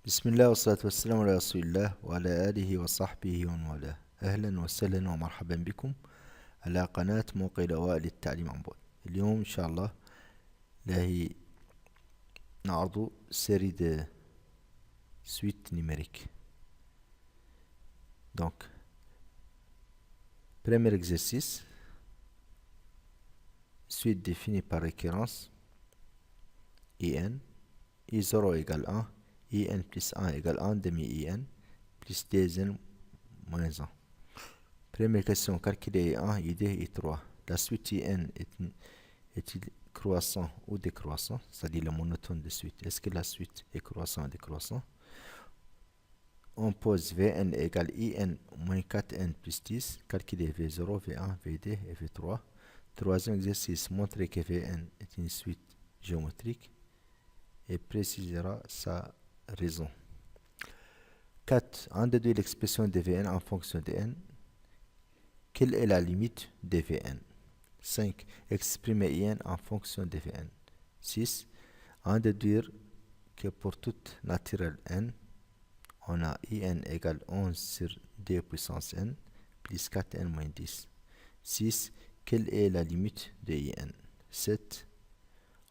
بسم الله والصلاة والسلام على رسول الله وعلى آله وصحبه ومن والاه. أهلا وسهلا ومرحبا بكم على قناة موقع الأوائل للتعليم عن بعد. اليوم إن شاء الله راهي نعرض série de suites numériques. Donc, premier exercice, suite définie par récurrence in, i0 égale 1, in plus 1 égale 1 demi in plus 2n moins 1. Première question, calculer I1, I2, I3. La suite IN est-il croissant ou décroissant? C'est-à-dire le monotone de suite. Est-ce que la suite est croissant ou décroissant? On pose Vn égale In moins 4n plus 10. Calculer V0, V1, V2 et V3. Troisième exercice, montrer que Vn est une suite géométrique et précisera sa raison. 4. On déduit l'expression de Vn en fonction de n. Quelle est la limite de Vn? 5. Exprimer In en fonction de Vn. 6. En déduire que pour toute naturelle n, on a In égale 11 sur 2 puissance n plus 4n moins 10. 6. Quelle est la limite de In? 7.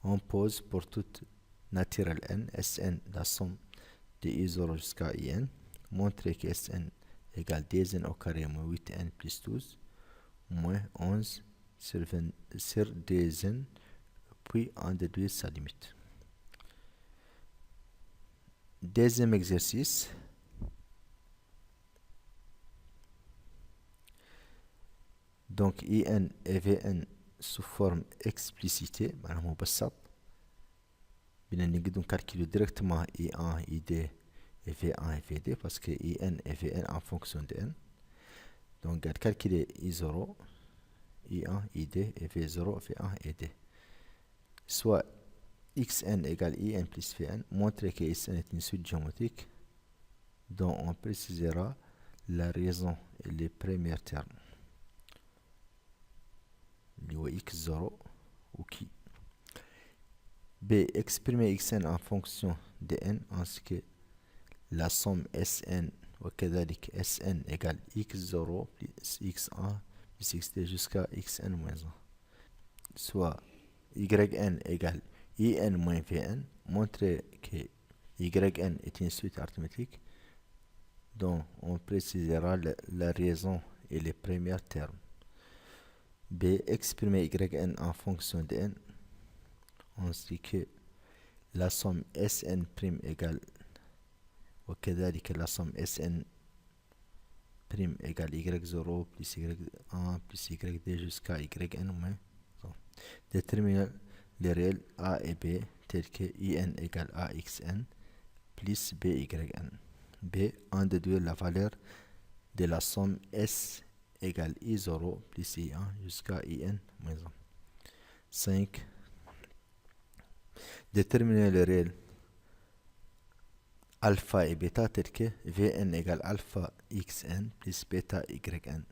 On pose pour toute naturelle n, Sn la somme de I0 jusqu'à In. Montrer que Sn égale 2n au carré moins 8n plus 12 moins 11 sur 2n, puis en déduire sa limite. Deuxième exercice. Donc In et Vn sous forme explicitée, nous allons calculer directement I1, I2 et V1 et V2 parce que In et Vn en fonction de n. Donc, on va calculer I0, I1, I2 et V0, V1 et 2. Soit Xn égale In plus Vn, montrer que Xn est une suite géométrique dont on précisera la raison et les premiers termes. X0 ou qui. B. Exprimer Xn en fonction de n ainsi que la somme Sn وكذلك Sn égale x0 plus x1 plus x2 jusqu'à xn moins 1. Soit yn égale in moins vn. Montrer que yn est une suite arithmétique dont on précisera la raison et les premiers termes. B. Exprimer yn en fonction de n ainsi que la somme Sn' égale وكذلك la somme Sn' égale y0 plus y1 plus y2 jusqu'à yn moins 1. Déterminer les réels a et b tels que in égale axn plus byn. B. En déduire la valeur de la somme s égale i0 plus i1 jusqu'à in moins 1. 5. Déterminer les réels alpha et bêta tels que Vn égale alpha xn plus bêta yn.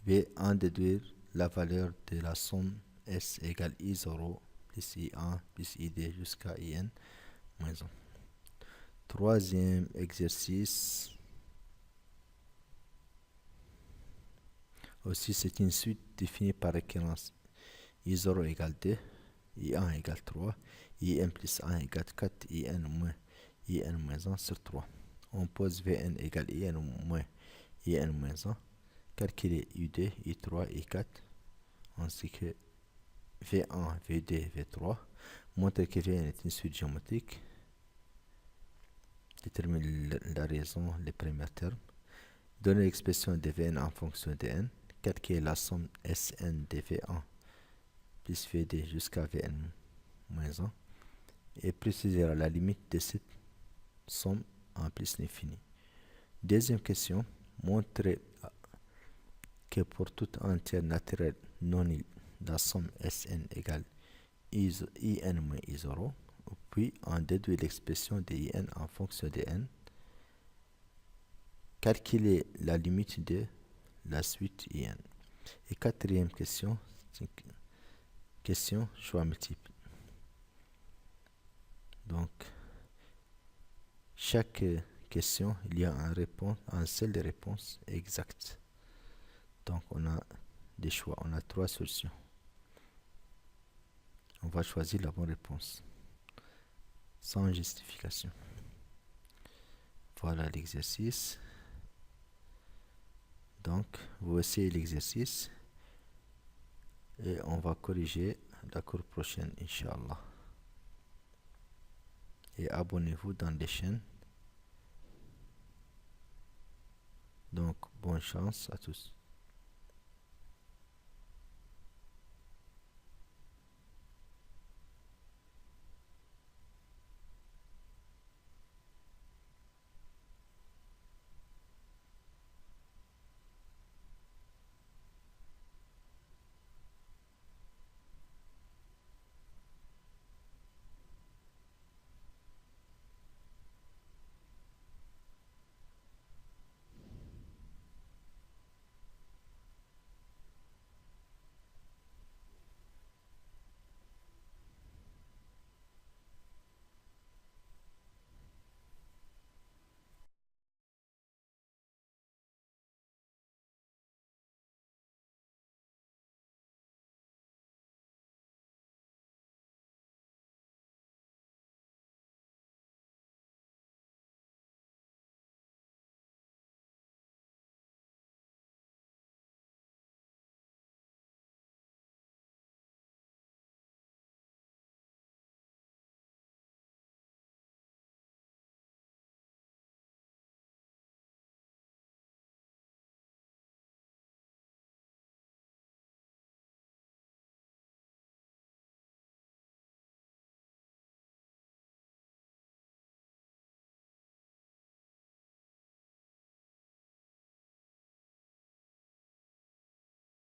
B. En déduire la valeur de la somme S égale I0 plus I1 plus I2 jusqu'à In moins 1. Troisième exercice. Aussi, c'est une suite définie par récurrence. I0 égale 2, I1 égale 3, In plus 1 égale 4, In moins 1 sur 3. On pose Vn égale In moins 1. Calculer U2, I3, I4, ainsi que V1, V2, V3. Montrer que Vn est une suite géométrique. Déterminer la raison, les premiers termes. Donner l'expression de Vn en fonction de n. Calculer la somme Sn de V1 plus V2 jusqu'à Vn moins 1. Et préciser la limite de cette somme en plus l'infini. Deuxième question. Montrer que pour toute entière naturelle non nulle, la somme Sn égale In moins I0, puis en déduire l'expression de In en fonction de n. Calculer la limite de la suite In. Et quatrième question, question choix multiple. Donc, chaque question, il y a un seul réponse exacte. Donc on a des choix, on a 3 solutions. On va choisir la bonne réponse, sans justification. Voilà l'exercice. Donc, vous essayez l'exercice et on va corriger la cours prochaine, Inch'Allah. Et abonnez-vous dans les chaînes. Donc, bonne chance à tous.